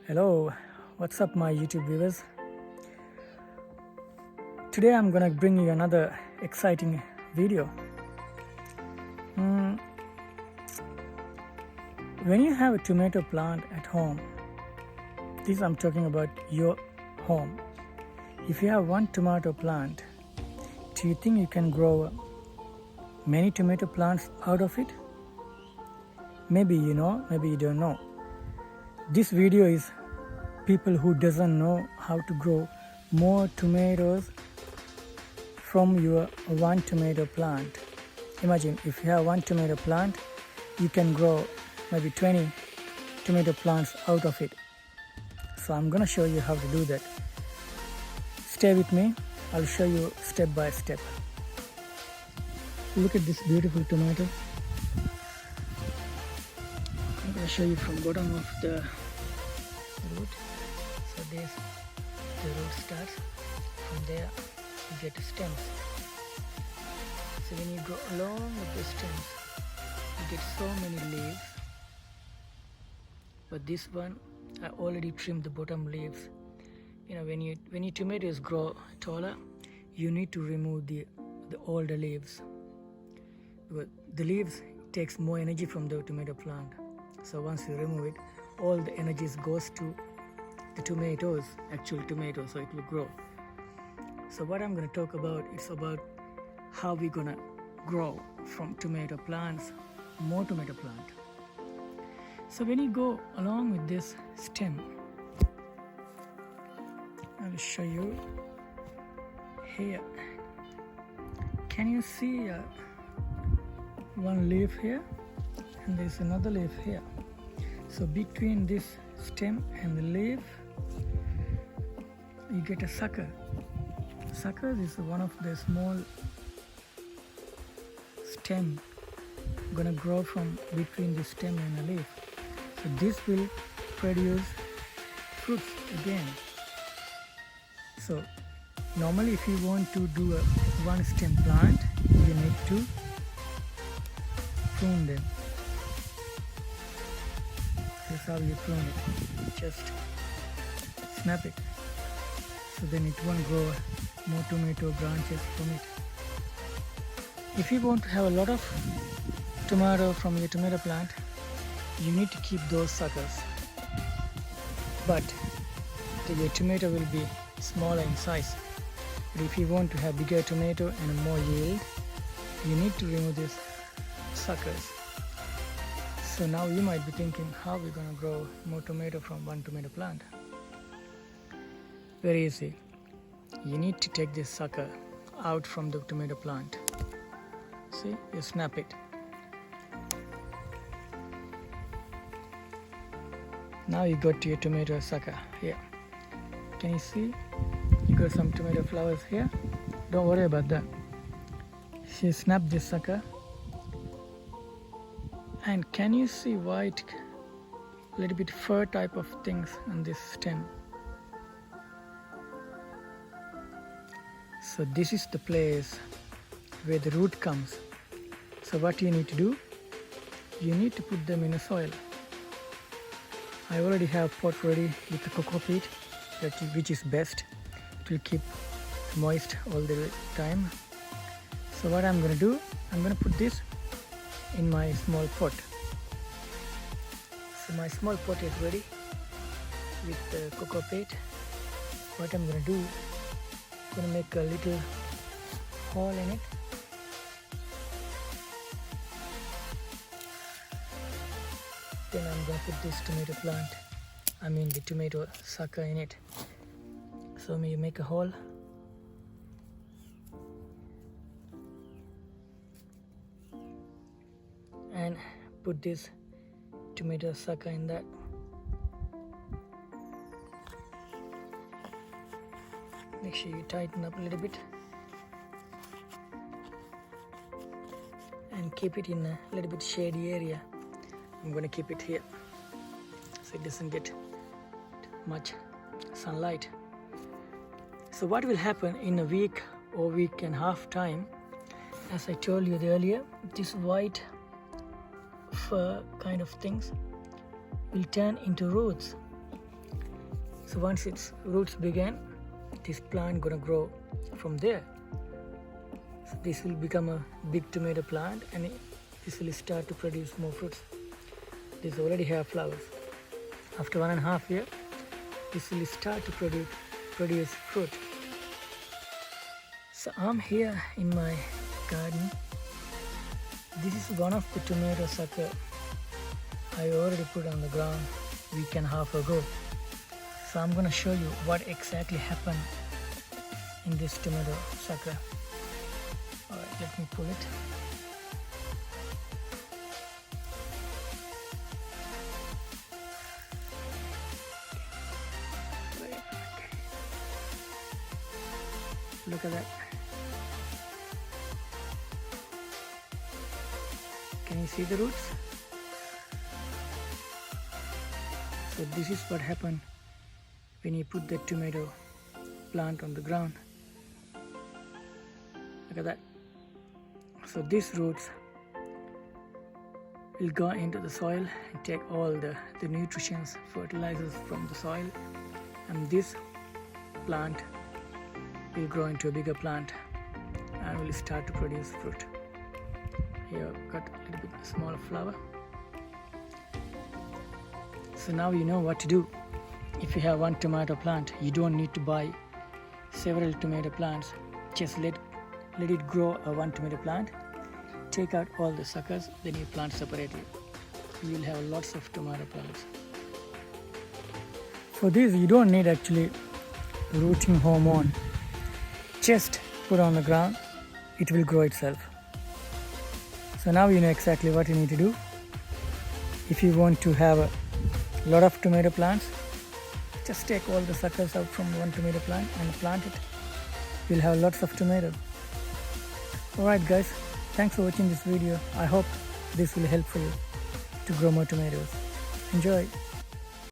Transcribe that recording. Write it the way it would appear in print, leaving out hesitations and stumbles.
Hello, what's up, my YouTube viewers? Today I'm gonna bring you another exciting video. When you have a tomato plant at home, this I'm talking about your home. If you have one tomato plant, do you think you can grow many tomato plants out of it? Maybe you know, maybe you don't know. This video is people who doesn't know how to grow more tomatoes from your one tomato plant. Imagine if you have one tomato plant, you can grow maybe 20 tomato plants out of it. So I'm gonna show you how to do that. Stay with me, I'll show you step by step. Look at this beautiful tomato. I'm gonna show you from bottom of the root. So this, the root starts. From there you get stems. So when you go along with the stems, you get so many leaves. But this one, I already trimmed the bottom leaves. You know, when your tomatoes grow taller, you need to remove the older leaves. Because the leaves takes more energy from the tomato plant. So once you remove it, all the energies goes to the tomatoes, actual tomatoes, so it will grow. So what I'm going to talk about is about how we're going to grow from tomato plants more tomato plant. So when you go along with this stem, I'll show you here. Can you see one leaf here and there's another leaf here? So between this stem and the leaf, you get a sucker. Sucker is one of the small stem gonna grow from between the stem and the leaf. So this will produce fruits again. So normally if you want to do a one stem plant, you need to prune them. This is how you prune it. Just snap it. So then it won't grow more tomato branches from it. If you want to have a lot of tomato from your tomato plant, you need to keep those suckers. But your tomato will be smaller in size. But if you want to have bigger tomato and more yield, you need to remove these suckers. So now you might be thinking, how we're gonna grow more tomato from one tomato plant? Very easy. You need to take this sucker out from the tomato plant. See, you snap it. Now you got your tomato sucker here. Can you see? You got some tomato flowers here. Don't worry about that. She snapped this sucker. And can you see white, little bit fur type of things on this stem? So this is the place where the root comes. So what you need to do, you need to put them in a soil. I already have pot ready with the cocoa peat, which is best. It will keep moist all the time. So what I'm going to do, I'm going to put this in my small pot. So my small pot is ready with the cocoa peat. What I'm going to do, I'm going to make a little hole in it. Then I'm going to put this tomato plant, the tomato sucker in it. So you make a hole. And put this tomato sucker in that. Make sure you tighten up a little bit. And keep it in a little bit shady area. I'm going to keep it here so it doesn't get much sunlight. So what will happen in a week or week and a half time, as I told you earlier, this white fur kind of things will turn into roots. So once its roots begin, this plant gonna grow from there. So this will become a big tomato plant, and this will start to produce more fruits. This already have flowers. After 1.5 years, this will start to produce fruit. So I'm here in my garden. This is one of the tomato sucker I already put on the ground a week and a half ago. So I'm gonna show you what exactly happened in this tomato sucker. Alright, let me pull it. Look at that. Can you see the roots? So this is what happened when you put the tomato plant on the ground. Look at that. So these roots will go into the soil and take all the nutrients, fertilizers from the soil, and this plant will grow into a bigger plant and will start to produce fruit. Here I've got a little bit smaller flower. So now you know what to do. If you have one tomato plant, you don't need to buy several tomato plants. Just let it grow one tomato plant. Take out all the suckers, then you plant separately. You will have lots of tomato plants. For this, you don't need actually rooting hormone. Just put on the ground, it will grow itself. So now you know exactly what you need to do. If you want to have a lot of tomato plants, just take all the suckers out from one tomato plant and plant it. You'll have lots of tomatoes. Alright guys, thanks for watching this video. I hope this will help for you to grow more tomatoes. Enjoy!